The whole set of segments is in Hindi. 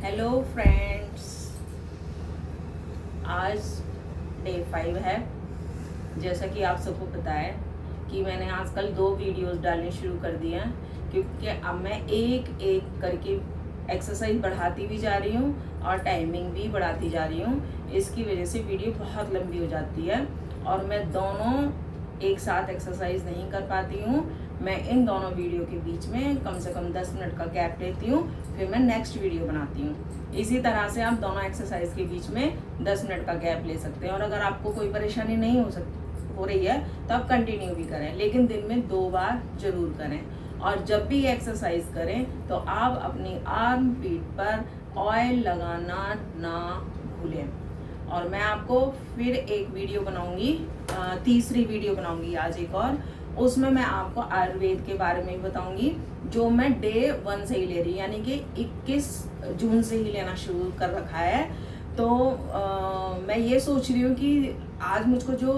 हेलो फ्रेंड्स, आज डे 5 है। जैसा कि आप सबको पता है कि मैंने आजकल 2 वीडियोस डालने शुरू कर दिए हैं, क्योंकि अब मैं एक एक करके एक्सरसाइज बढ़ाती भी जा रही हूँ और टाइमिंग भी बढ़ाती जा रही हूँ। इसकी वजह से वीडियो बहुत लंबी हो जाती है और मैं दोनों एक साथ एक्सरसाइज नहीं कर पाती हूँ। मैं इन दोनों वीडियो के बीच में कम से कम 10 मिनट का गैप लेती हूँ, फिर मैं नेक्स्ट वीडियो बनाती हूँ। इसी तरह से आप दोनों एक्सरसाइज के बीच में 10 मिनट का गैप ले सकते हैं। और अगर आपको कोई परेशानी नहीं हो रही है तो आप कंटिन्यू भी करें, लेकिन दिन में 2 बार जरूर करें। और जब भी एक्सरसाइज करें तो आप अपनी आर्म पीठ पर ऑयल लगाना ना भूलें। और मैं आपको फिर एक वीडियो बनाऊंगी, तीसरी वीडियो बनाऊंगी आज एक और, उसमें मैं आपको आयुर्वेद के बारे में बताऊंगी, जो मैं डे 1 से ही ले रही, यानी कि 21 जून से ही लेना शुरू कर रखा है। तो मैं ये सोच रही हूँ कि आज मुझको जो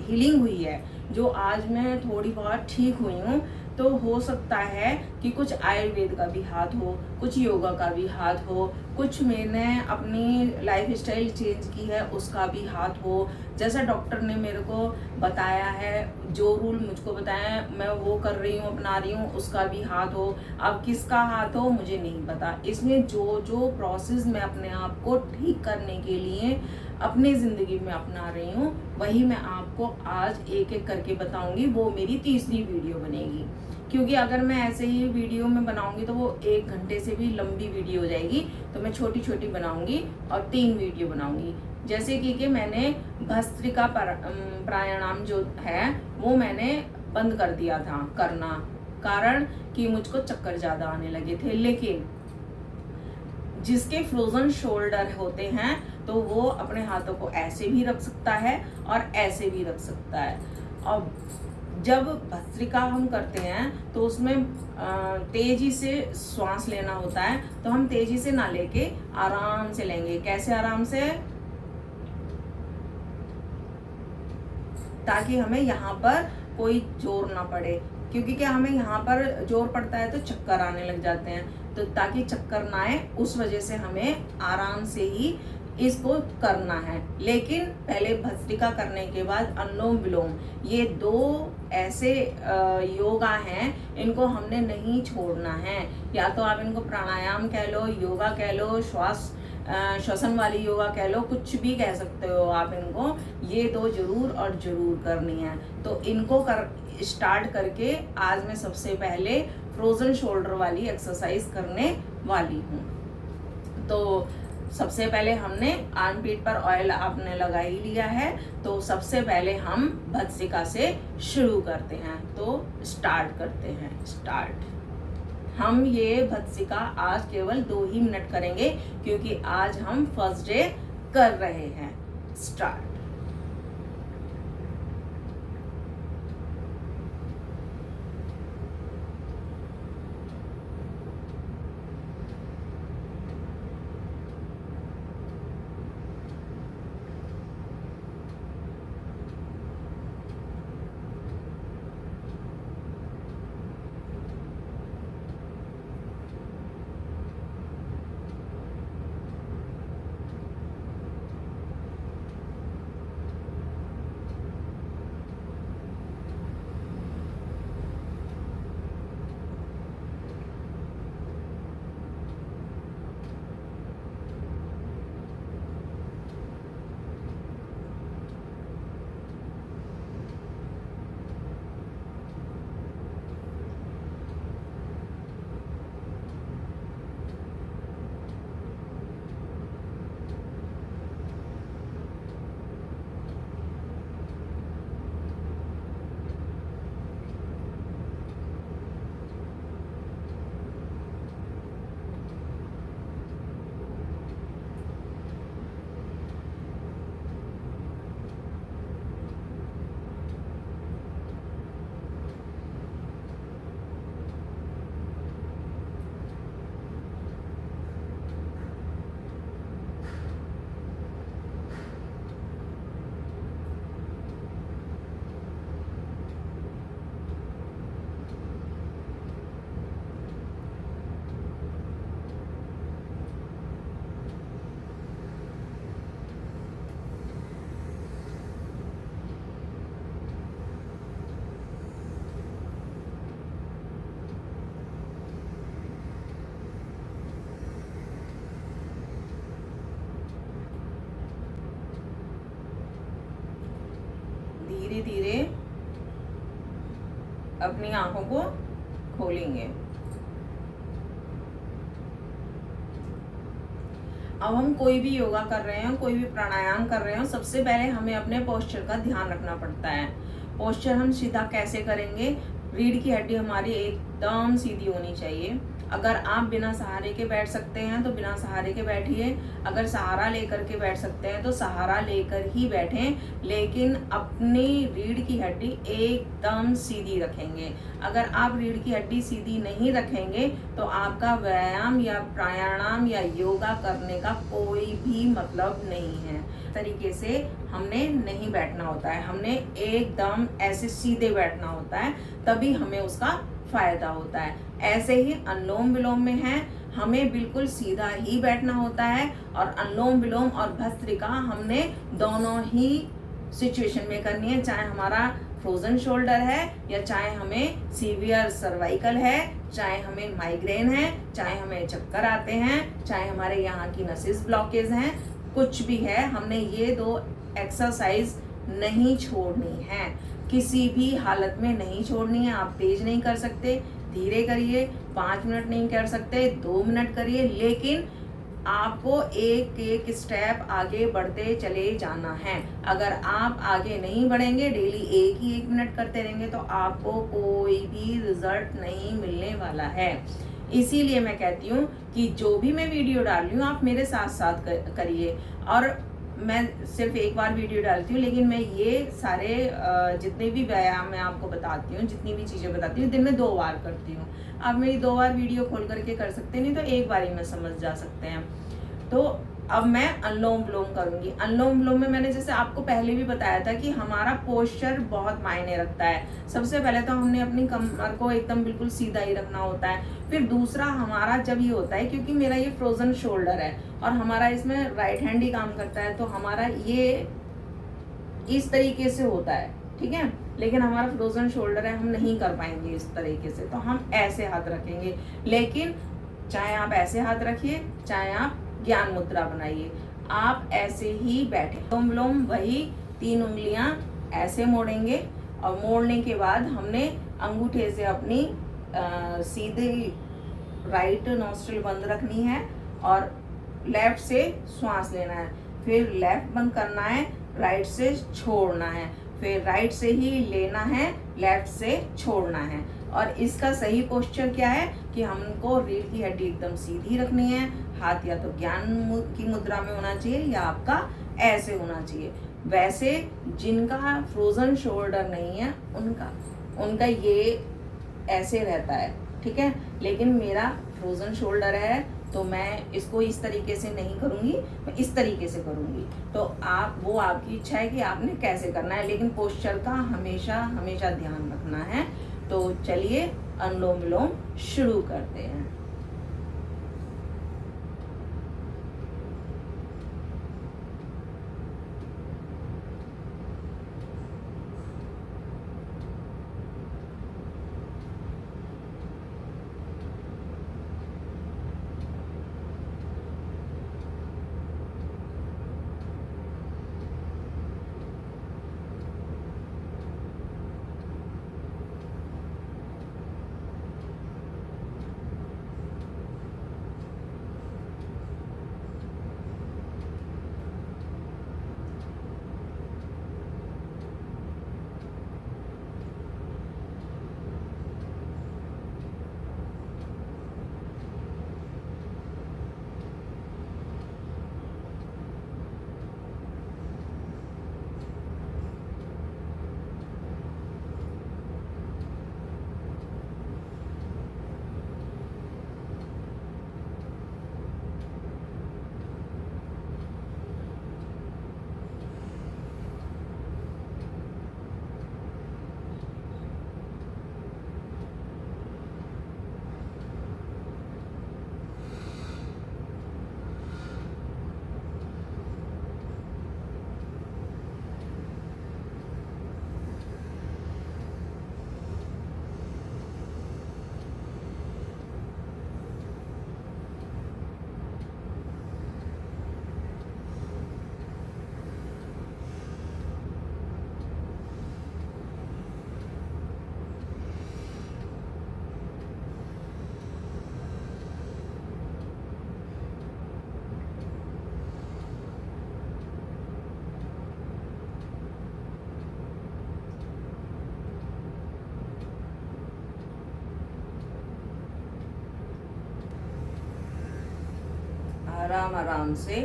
हीलिंग हुई है, जो आज मैं थोड़ी बहुत ठीक हुई हूँ, तो हो सकता है कि कुछ आयुर्वेद का भी हाथ हो, कुछ योगा का भी हाथ हो, कुछ मैंने अपनी लाइफ स्टाइल चेंज की है उसका भी हाथ हो। जैसा डॉक्टर ने मेरे को बताया है, जो रूल मुझको बताया है मैं वो कर रही हूँ, अपना रही हूँ, उसका भी हाथ हो। अब किसका हाथ हो मुझे नहीं पता। इसमें जो जो प्रोसेस मैं अपने आप को ठीक करने के लिए अपनी ज़िंदगी में अपना रही हूँ, वही मैं आपको आज एक एक करके बताऊंगी। वो मेरी तीसरी वीडियो बनेगी, क्योंकि अगर मैं ऐसे ही वीडियो में बनाऊंगी तो वो 1 घंटे से भी लंबी वीडियो हो जाएगी। तो मैं छोटी छोटी बनाऊंगी और 3 वीडियो बनाऊंगी। जैसे कि मैंने भस्त्रिका प्राणायाम जो है वो मैंने बंद कर दिया था करना, कारण कि मुझको चक्कर ज़्यादा आने लगे थे। लेकिन जिसके फ्रोजन शोल्डर होते हैं तो वो अपने हाथों को ऐसे भी रख सकता है और ऐसे भी रख सकता है। और जब भस्त्रिका हम करते हैं तो उसमें तेजी से श्वास लेना होता है, तो हम तेजी से ना लेके आराम से लेंगे। कैसे आराम से? ताकि हमें यहाँ पर कोई जोर ना पड़े, क्योंकि क्या हमें यहाँ पर जोर पड़ता है तो चक्कर आने लग जाते हैं। तो ताकि चक्कर ना आए उस वजह से हमें आराम से ही इसको करना है। लेकिन पहले भस्त्रिका करने के बाद अनुलोम विलोम, ये 2 ऐसे योगा हैं, इनको हमने नहीं छोड़ना है। या तो आप इनको प्राणायाम कह लो, योगा कह लो, श्वसन वाली योगा कह लो, कुछ भी कह सकते हो आप इनको। ये 2 जरूर और जरूर करनी है। तो इनको स्टार्ट करके आज मैं सबसे पहले फ्रोजन शोल्डर वाली एक्सरसाइज करने वाली हूँ। तो सबसे पहले हमने आर्म पीठ पर ऑयल आपने लगा ही लिया है, तो सबसे पहले हम भस्त्रिका से शुरू करते हैं। तो स्टार्ट करते हैं। स्टार्ट। हम ये भस्त्रिका आज केवल 2 ही मिनट करेंगे, क्योंकि आज हम फर्स्ट डे कर रहे हैं। स्टार्ट। धीरे धीरे अपनी आंखों को खोलेंगे। अब हम कोई भी योगा कर रहे हो, कोई भी प्राणायाम कर रहे हो, सबसे पहले हमें अपने पोस्चर का ध्यान रखना पड़ता है। पोस्चर हम सीधा कैसे करेंगे? रीढ़ की हड्डी हमारी एकदम सीधी होनी चाहिए। अगर आप बिना सहारे के बैठ सकते हैं तो बिना सहारे के बैठिए, अगर सहारा लेकर के बैठ सकते हैं तो सहारा लेकर ही बैठें, लेकिन अपनी रीढ़ की हड्डी एकदम सीधी रखेंगे। अगर आप रीढ़ की हड्डी सीधी नहीं रखेंगे तो आपका व्यायाम या प्राणायाम या योगा करने का कोई भी मतलब नहीं है। तरीके से हमने नहीं बैठना होता है, हमने एकदम ऐसे सीधे बैठना होता है, तभी हमें उसका फायदा होता है। ऐसे ही अनुलोम विलोम में है, हमें बिल्कुल सीधा ही बैठना होता है, और अनुलोम विलोम और भस्त्रिका हमने दोनों ही सिचुएशन में करनी है, चाहे हमारा फ्रोजन शोल्डर है या चाहे हमें सीवियर सर्वाइकल है, चाहे हमें माइग्रेन है, चाहे हमें चक्कर आते हैं, चाहे हमारे यहाँ की नसेस ब्लॉकेज हैं, कुछ भी है, हमने ये 2 एक्सरसाइज नहीं छोड़नी है, किसी भी हालत में नहीं छोड़नी है। आप तेज नहीं कर सकते, धीरे करिए, 5 मिनट नहीं कर सकते 2 मिनट करिए, लेकिन आपको एक एक स्टेप आगे बढ़ते चले जाना है। अगर आप आगे नहीं बढ़ेंगे, डेली 1 मिनट करते रहेंगे, तो आपको कोई भी रिजल्ट नहीं मिलने वाला है। इसीलिए मैं कहती हूँ कि जो भी मैं वीडियो डाल रही हूँ आप मेरे साथ साथ करिए। और मैं सिर्फ एक बार वीडियो डालती हूँ, लेकिन मैं ये सारे जितने भी व्यायाम मैं आपको बताती हूँ, जितनी भी चीज़ें बताती हूँ, दिन में 2 बार करती हूँ। आप मेरी 2 बार वीडियो खोल करके कर सकते हैं, नहीं तो एक बार ही में समझ जा सकते हैं। तो अब मैं अनुलोम विलोम करूंगी। अनुलोम विलोम में मैंने जैसे आपको पहले भी बताया था कि हमारा पोस्चर बहुत मायने रखता है। सबसे पहले तो हमने अपनी कमर को एकदम बिल्कुल सीधा ही रखना होता है। फिर दूसरा हमारा जब ये होता है, क्योंकि मेरा ये फ्रोजन शोल्डर है और हमारा इसमें राइट हैंड ही काम करता है, तो हमारा ये इस तरीके से होता है, ठीक है। लेकिन हमारा फ्रोजन शोल्डर है, हम नहीं कर पाएंगे इस तरीके से, तो हम ऐसे हाथ रखेंगे। लेकिन चाहे आप ऐसे हाथ रखिए, चाहे आप ज्ञान मुद्रा बनाइए, आप ऐसे ही बैठे। अनुलोम विलोम वही 3 उंगलियां ऐसे मोड़ेंगे, और मोड़ने के बाद हमने अंगूठे से अपनी सीधी राइट नॉस्ट्रिल बंद रखनी है और लेफ्ट से श्वास लेना है, फिर लेफ्ट बंद करना है, राइट से छोड़ना है, फिर राइट से ही लेना है, लेफ्ट से छोड़ना है। और इसका सही पोस्चर क्या है कि हमको रीढ़ की हड्डी एकदम सीधी रखनी है, हाथ या तो ज्ञान की मुद्रा में होना चाहिए या आपका ऐसे होना चाहिए। वैसे जिनका फ्रोजन शोल्डर नहीं है उनका ये ऐसे रहता है, ठीक है। लेकिन मेरा फ्रोजन शोल्डर है, तो मैं इसको इस तरीके से नहीं करूँगी, मैं इस तरीके से करूँगी। तो वो आपकी इच्छा है कि आपने कैसे करना है, लेकिन पोस्चर का हमेशा हमेशा ध्यान रखना है। तो चलिए अनुलोम विलोम शुरू करते हैं। आराम आराम से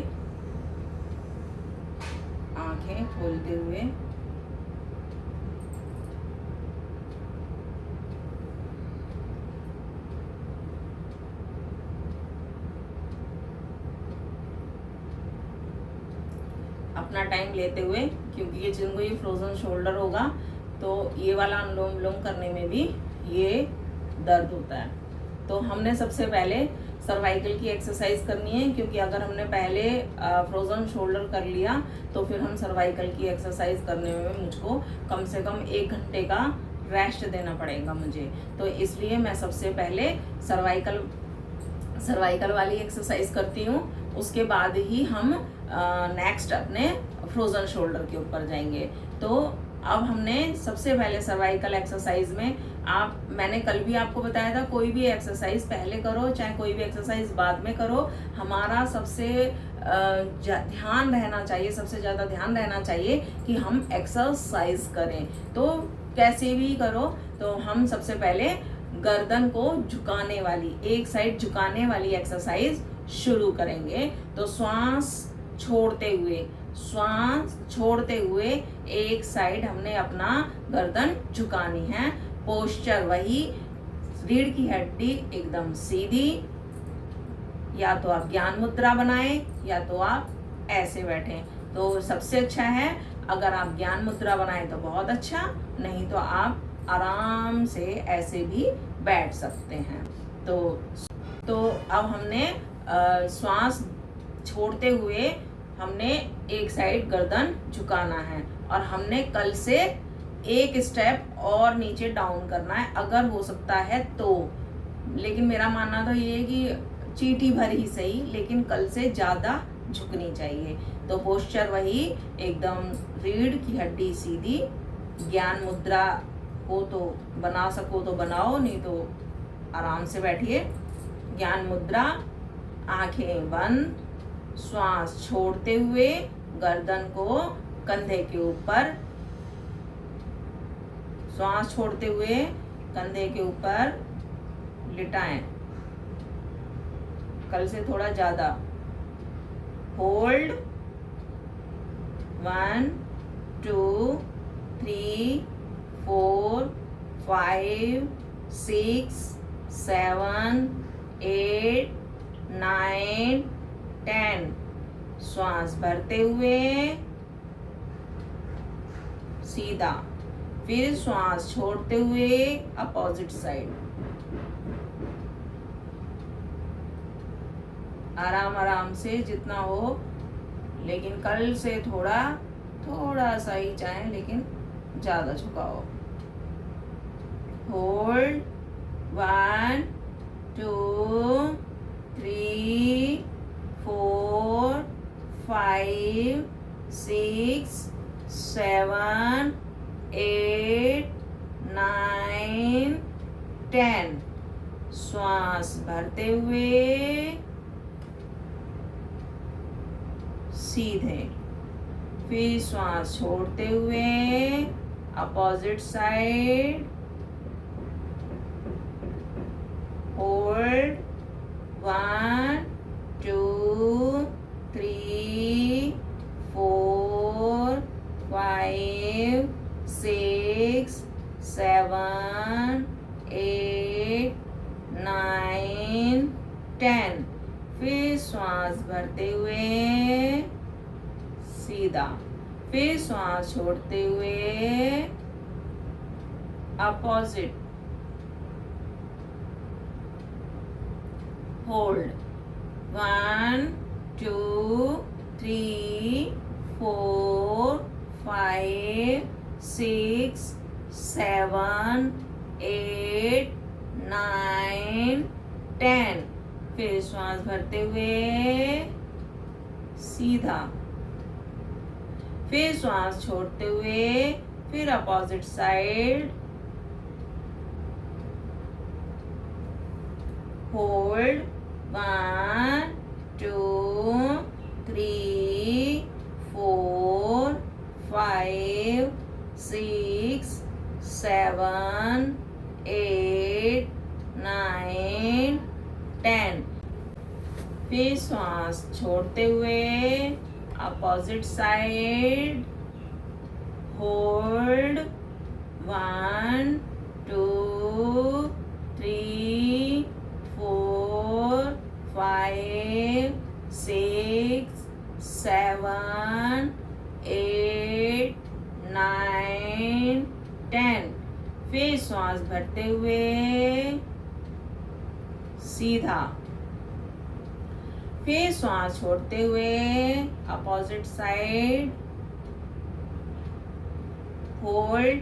आंखें खोलते हुए अपना टाइम लेते हुए, क्योंकि ये जिनको ये फ्रोजन शोल्डर होगा तो ये वाला अनुलोम विलोम करने में भी ये दर्द होता है। तो हमने सबसे पहले सर्वाइकल की एक्सरसाइज करनी है, क्योंकि अगर हमने पहले फ्रोजन शोल्डर कर लिया तो फिर हम सर्वाइकल की एक्सरसाइज करने में मुझको कम से कम 1 घंटे का रेस्ट देना पड़ेगा मुझे। तो इसलिए मैं सबसे पहले सर्वाइकल वाली एक्सरसाइज करती हूँ, उसके बाद ही हम नेक्स्ट अपने फ्रोजन शोल्डर के ऊपर जाएंगे। तो अब हमने सबसे पहले सर्वाइकल एक्सरसाइज में मैंने कल भी आपको बताया था, कोई भी एक्सरसाइज पहले करो चाहे कोई भी एक्सरसाइज बाद में करो, हमारा सबसे ध्यान रहना चाहिए, सबसे ज़्यादा ध्यान रहना चाहिए कि हम एक्सरसाइज करें। तो कैसे भी करो, तो हम सबसे पहले गर्दन को झुकाने वाली, एक साइड झुकाने वाली एक्सरसाइज शुरू करेंगे। तो श्वास छोड़ते हुए एक साइड हमने अपना गर्दन झुकानी है। पोस्चर वही, रीढ़ की हड्डी एकदम सीधी, या तो आप ज्ञान मुद्रा बनाएं या तो आप ऐसे बैठें। तो सबसे अच्छा है अगर आप ज्ञान मुद्रा बनाएं तो बहुत अच्छा, नहीं तो आप आराम से ऐसे भी बैठ सकते हैं। तो अब हमने श्वास छोड़ते हुए हमने एक साइड गर्दन झुकाना है, और हमने कल से एक स्टेप और नीचे डाउन करना है अगर हो सकता है तो। लेकिन मेरा मानना तो ये है कि चींटी भर ही सही, लेकिन कल से ज़्यादा झुकनी चाहिए। तो पोस्चर वही, एकदम रीढ़ की हड्डी सीधी, ज्ञान मुद्रा हो तो बना सको तो बनाओ, नहीं तो आराम से बैठिए। ज्ञान मुद्रा, आंखें बंद, श्वास छोड़ते हुए गर्दन को कंधे के ऊपर, श्वास छोड़ते हुए कंधे के ऊपर लिटाएं, कल से थोड़ा ज्यादा। होल्ड 1 2 3 4 5 6 7 8 9 10। श्वास भरते हुए सीधा, फिर श्वास छोड़ते हुए अपोजिट साइड। आराम आराम से जितना हो, लेकिन कल से थोड़ा सा ही चाहे, लेकिन ज्यादा झुकाओ। होल्ड 1 2 3 4 5 6 7 8 9 10। श्वास भरते हुए सीधे, फिर श्वास छोड़ते हुए अपोजिट साइड। होल्ड 1 2 3 4 5 6 7 8 9 10। फिर श्वास भरते हुए सीधा, फिर श्वास छोड़ते हुए अपोजिट। होल्ड 1 2 3 4 5 6 7 8 9 10। फिर श्वास भरते हुए सीधा, फिर श्वास छोड़ते हुए फिर अपोजिट साइड। होल्ड 1 2 3 4 5 6 7 8 9 10। फिर श्वास श्वास छोड़ते हुए अपोजिट साइड, होल्ड 1 2 3 4 5 6 7 8 9 10। फिर श्वास भरते हुए सीधा, फिर श्वास छोड़ते हुए अपोजिट साइड, होल्ड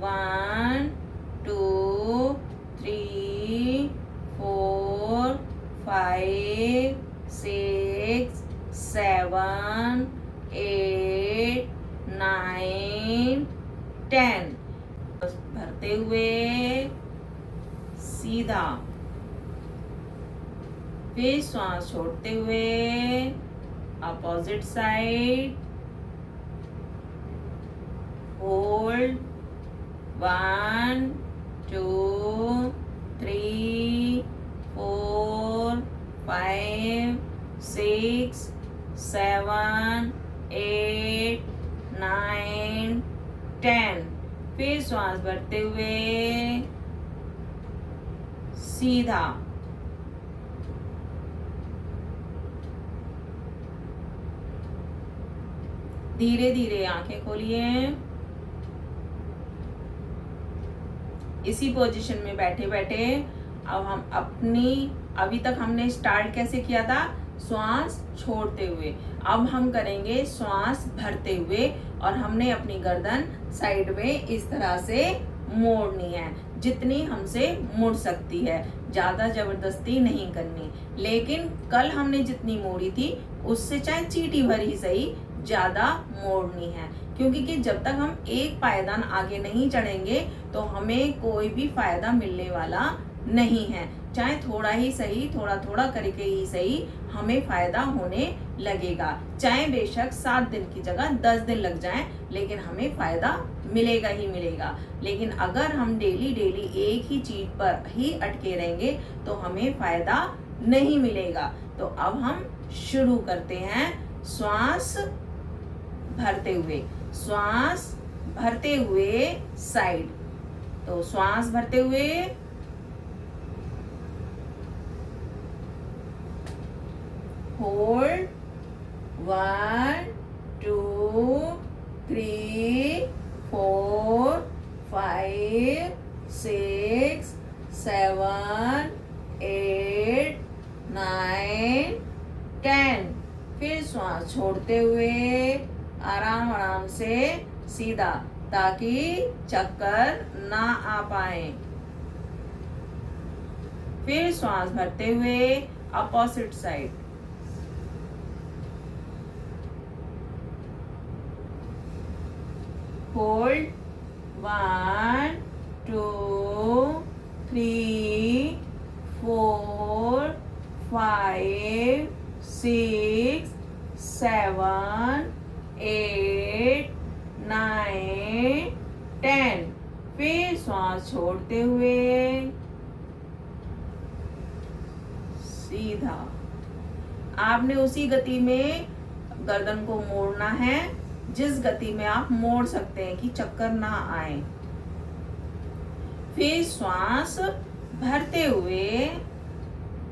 1 2 3 4 5 6 7 8 9 10। भरते हुए सीधा, फिर श्वास छोड़ते हुए अपोजिट साइड, होल्ड 1 2 3 4 5 6 7 8 9 10। फिर श्वास भरते हुए सीधा, धीरे धीरे आंखें खोलिए। इसी पोजीशन में बैठे बैठे अब हम अभी तक हमने स्टार्ट कैसे किया था, श्वास छोड़ते हुए। अब हम करेंगे श्वास भरते हुए, और हमने अपनी गर्दन साइड में इस तरह से मोड़नी है, जितनी हमसे मुड़ सकती है, ज्यादा जबरदस्ती नहीं करनी। लेकिन कल हमने जितनी मोड़ी थी उससे चाहे चींटी भर ही सही ज्यादा मोड़नी है, क्योंकि कि जब तक हम एक पायदान आगे नहीं चढ़ेंगे तो हमें कोई भी फायदा मिलने वाला नहीं है। चाहे थोड़ा ही सही, थोड़ा थोड़ा करके ही सही, हमें फायदा होने लगेगा। चाहे बेशक 7 दिन की जगह 10 दिन लग जाएं, लेकिन हमें फायदा मिलेगा ही मिलेगा। लेकिन अगर हम डेली डेली एक ही चीज पर ही अटके रहेंगे तो हमें फायदा नहीं मिलेगा। तो अब हम शुरू करते हैं श्वास भरते हुए, श्वास भरते हुए साइड। तो श्वास भरते हुए होल्ड 1 2 3 4 5 6 7 8 9 10। फिर श्वास छोड़ते हुए आराम आराम से सीधा, ताकि चक्कर ना आ पाए। फिर श्वास भरते हुए अपोजिट साइड, होल्ड 1 2 3 4 5 6 7 8 9 10। फिर श्वास छोड़ते हुए सीधा, आपने उसी गति में गर्दन को मोड़ना है जिस गति में आप मोड़ सकते हैं कि चक्कर ना आए। फिर श्वास भरते हुए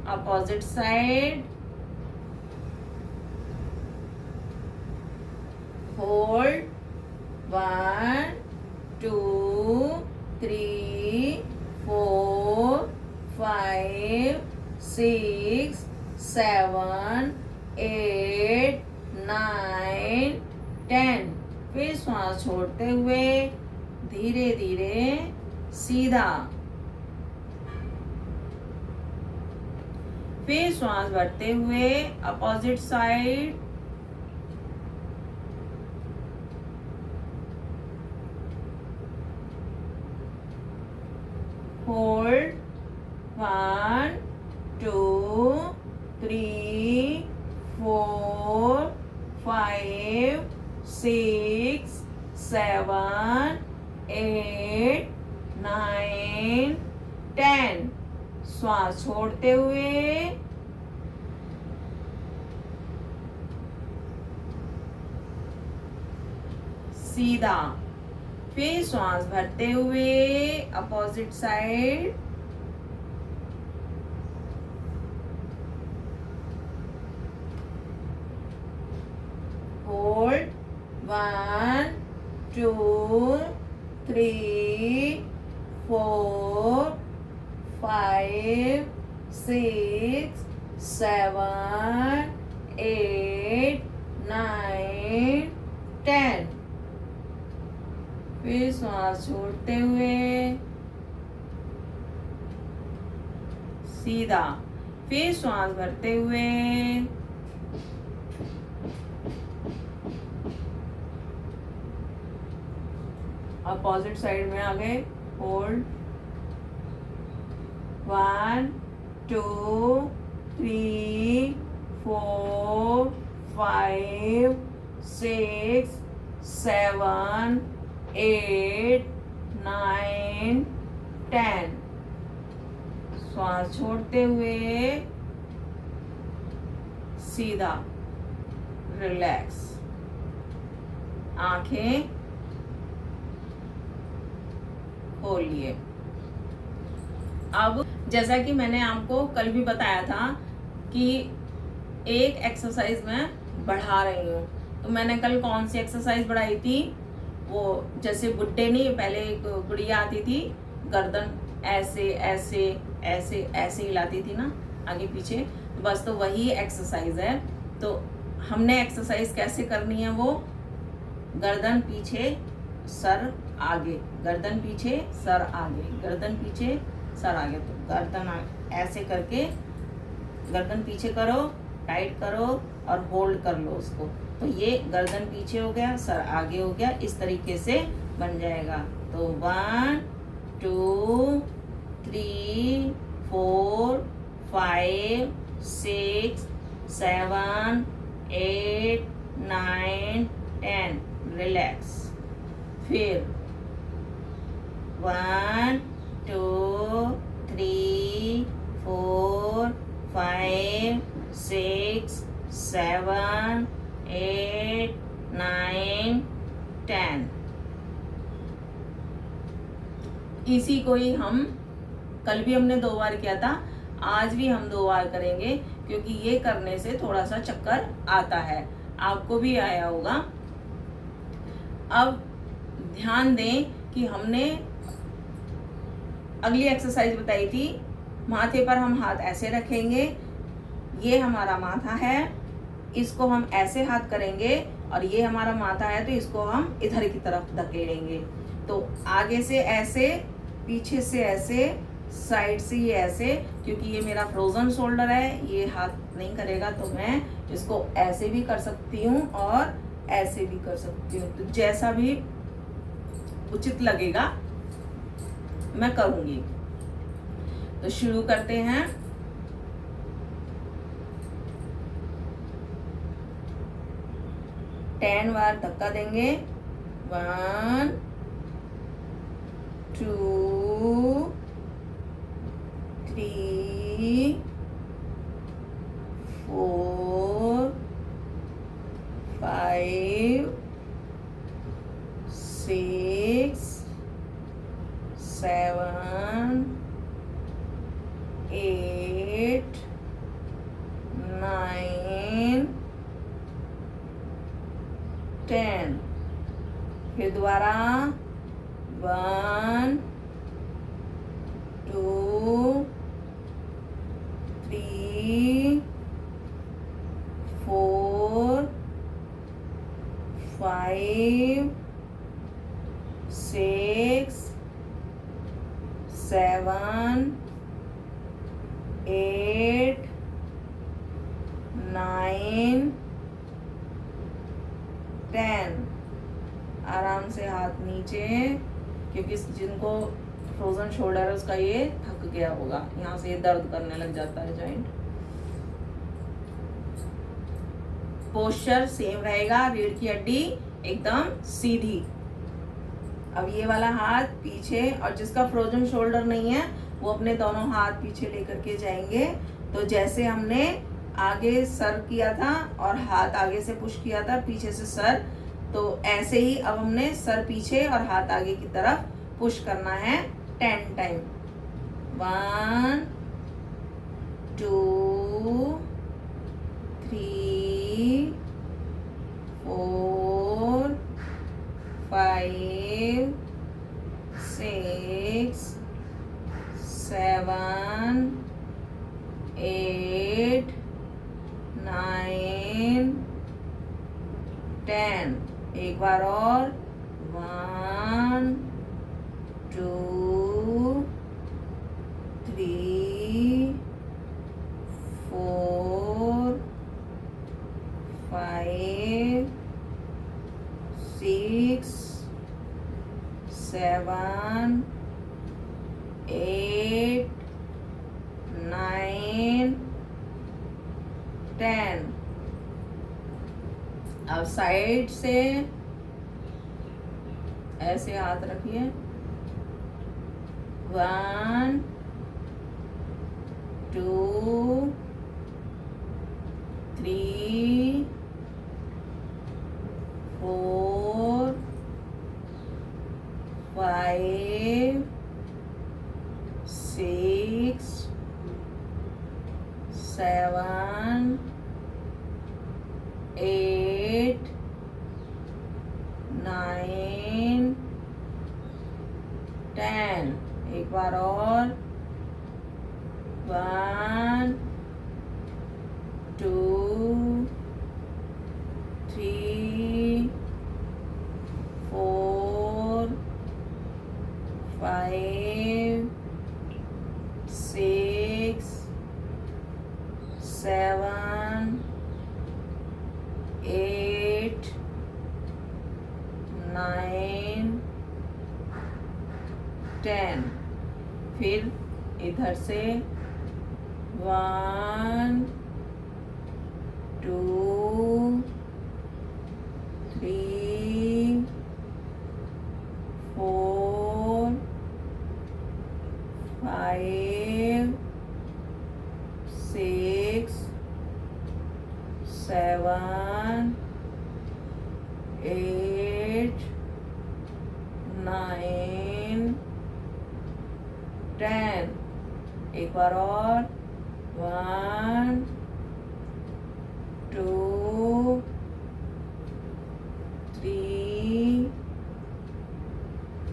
अपोजिट साइड, होल्ड 1 2 3 4 5 6 7 8 9 10। फिर श्वास छोड़ते हुए धीरे धीरे सीधा, फिर श्वास भरते हुए अपोजिट साइड, होल्ड 1 2 3 4 5 6 7 8 9 10। श्वास छोड़ते हुए सीधा। फिर श्वास भरते हुए अपोजिट साइड, होल्ड 1 2 3 4 5 6 7 8 9 10। फिर श्वास छोड़ते हुए सीधा। फिर श्वास भरते हुए अपोजिट साइड में आ गए, होल्ड 1 2 3 4 5 6 7 8 9 10। श्वास छोड़ते हुए सीधा, रिलैक्स। आंखें खोलिए। अब जैसा कि मैंने आपको कल भी बताया था कि एक एक्सरसाइज मैं बढ़ा रही हूँ, तो मैंने कल कौन सी एक्सरसाइज बढ़ाई थी, वो जैसे बुड्ढे नहीं, पहले एक गुड़िया आती थी, गर्दन ऐसे ऐसे ऐसे ऐसे हिलाती थी ना आगे पीछे, बस तो वही एक्सरसाइज है। तो हमने एक्सरसाइज कैसे करनी है, वो गर्दन पीछे सर आगे, गर्दन पीछे सर आगे, गर्दन पीछे सर आगे। तो गर्दन ऐसे करके गर्दन पीछे करो, टाइट करो और होल्ड कर लो उसको। तो ये गर्दन पीछे हो गया, सर आगे हो गया, इस तरीके से बन जाएगा। तो 1 2 3 4 5 6 7 8 9 10। रिलैक्स। फिर 1 2 3 4 5 6 7 8 9 10। इसी को ही हम कल भी हमने 2 बार किया था, आज भी हम 2 बार करेंगे, क्योंकि ये करने से थोड़ा सा चक्कर आता है, आपको भी आया होगा। अब ध्यान दें कि हमने अगली एक्सरसाइज बताई थी, माथे पर हम हाथ ऐसे रखेंगे, ये हमारा माथा है, इसको हम ऐसे हाथ करेंगे, और ये हमारा माथा है तो इसको हम इधर की तरफ धकेलेंगे। तो आगे से ऐसे, पीछे से ऐसे, साइड से ये ऐसे, क्योंकि ये मेरा फ्रोजन शोल्डर है, ये हाथ नहीं करेगा, तो मैं इसको ऐसे भी कर सकती हूँ और ऐसे भी कर सकती हूँ। तो जैसा भी उचित लगेगा मैं करूँगी। तो शुरू करते हैं। टेन बार धक्का देंगे। 1 2 3 4 5 6 7 8 9 10। फिर दोबारा 1 2 3 4 5 6 7 8 9 10। आराम से हाथ नीचे, क्योंकि जिनको फ्रोजन शोल्डर है उसका ये थक गया होगा, यहाँ से ये दर्द करने लग जाता है जॉइंट। पोस्चर सेम रहेगा, रीढ़ की हड्डी एकदम सीधी। अब ये वाला हाथ पीछे, और जिसका फ्रोजन शोल्डर नहीं है वो अपने दोनों हाथ पीछे लेकर के जाएंगे। तो जैसे हमने आगे सर किया था और हाथ आगे से पुश किया था, पीछे से सर तो ऐसे ही अब हमने सर पीछे और हाथ आगे की तरफ पुश करना है 10 टाइम। 1 2 3 4 5 6 7 8 9 10। एक बार और 1 2 3 4 5 6 7 8 9 10। अब साइड से ऐसे हाथ रखिए। 1 2 3 4 5 6 7 8 9 10। एक बार और 1 2 3 4 5 6 7 8 9 10। फिर इधर से 1 2 3 4 5 6 7 8 9 10। एक बार और 1 2 3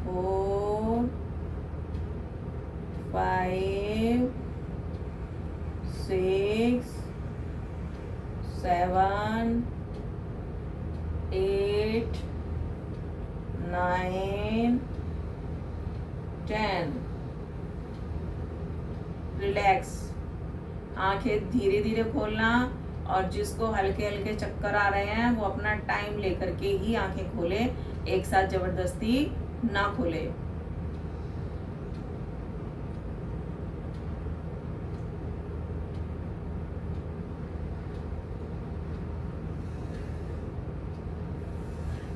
4 5 6 7 8 9 10। रिलैक्स। आंखें धीरे धीरे खोलना, और जिसको हल्के हल्के चक्कर आ रहे हैं वो अपना टाइम लेकर के ही आंखें खोले, एक साथ जबरदस्ती ना खोले।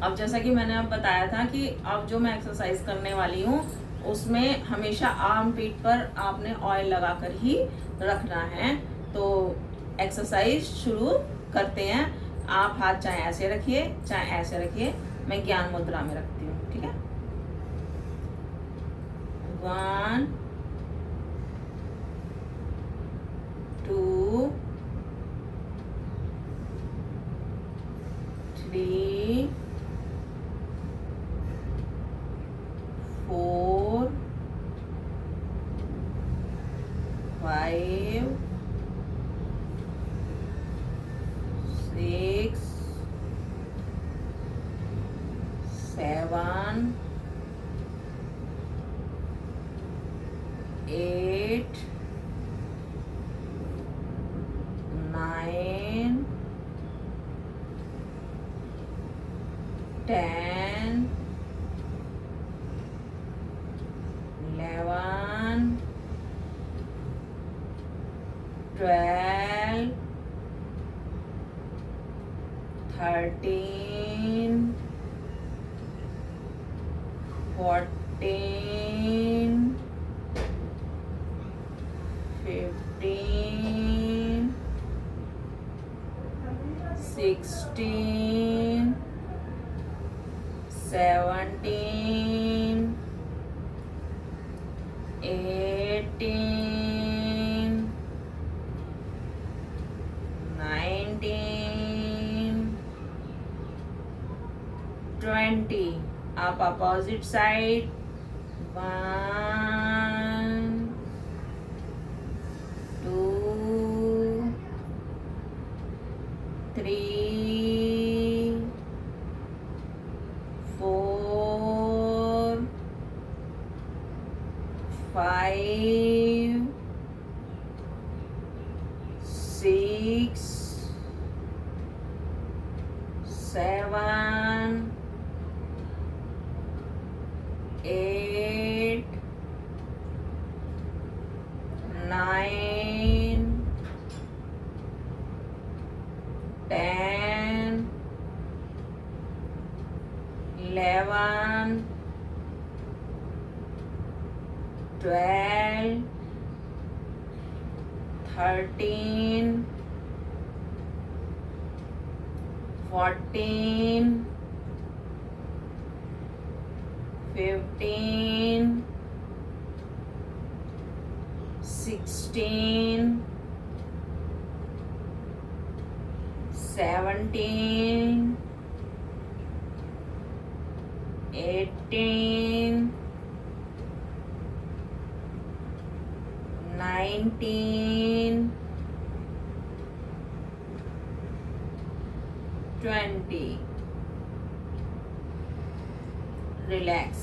अब जैसा कि मैंने अब बताया था कि अब जो मैं एक्सरसाइज करने वाली हूँ उसमें हमेशा आर्म पीठ पर आपने ऑयल लगाकर ही रखना है। तो एक्सरसाइज शुरू करते हैं। आप हाथ चाहे ऐसे रखिए चाहे ऐसे रखिए, मैं ज्ञान मुद्रा में रखती हूँ, ठीक है। 1 2 3 4 5 6 7 8 9 10 11 12 13 14 15 16 17, 18, 19, 20. Up opposite side. 1, 2, 3, 4, 5, 6, 7, 8, 9, 10, 11, 12, 13, 14, 15, 16, 17, 18, 19, 20. रिलैक्स।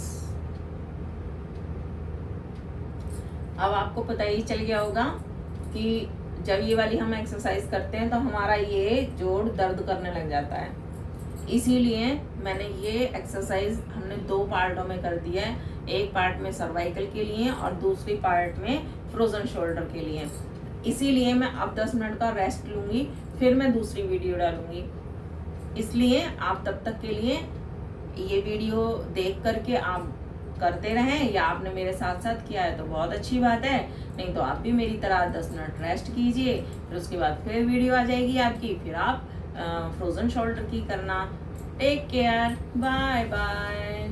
अब आपको पता ही चल गया होगा कि जब ये वाली हम एक्सरसाइज करते हैं तो हमारा ये जोड़ दर्द करने लग जाता है। इसीलिए मैंने ये एक्सरसाइज हमने 2 पार्टों में कर दिया है, एक पार्ट में सर्वाइकल के लिए और दूसरी पार्ट में फ्रोजन शोल्डर के लिए। इसीलिए मैं अब 10 मिनट का रेस्ट लूंगी, फिर मैं दूसरी वीडियो डालूंगी। इसलिए आप तब तक के लिए ये वीडियो देख करके आप करते रहें, या आपने मेरे साथ साथ किया है तो बहुत अच्छी बात है, नहीं तो आप भी मेरी तरह 10 मिनट रेस्ट कीजिए, फिर उसके बाद फिर वीडियो आ जाएगी आपकी, फिर आप फ्रोजन शोल्डर की करना। Take care, bye bye.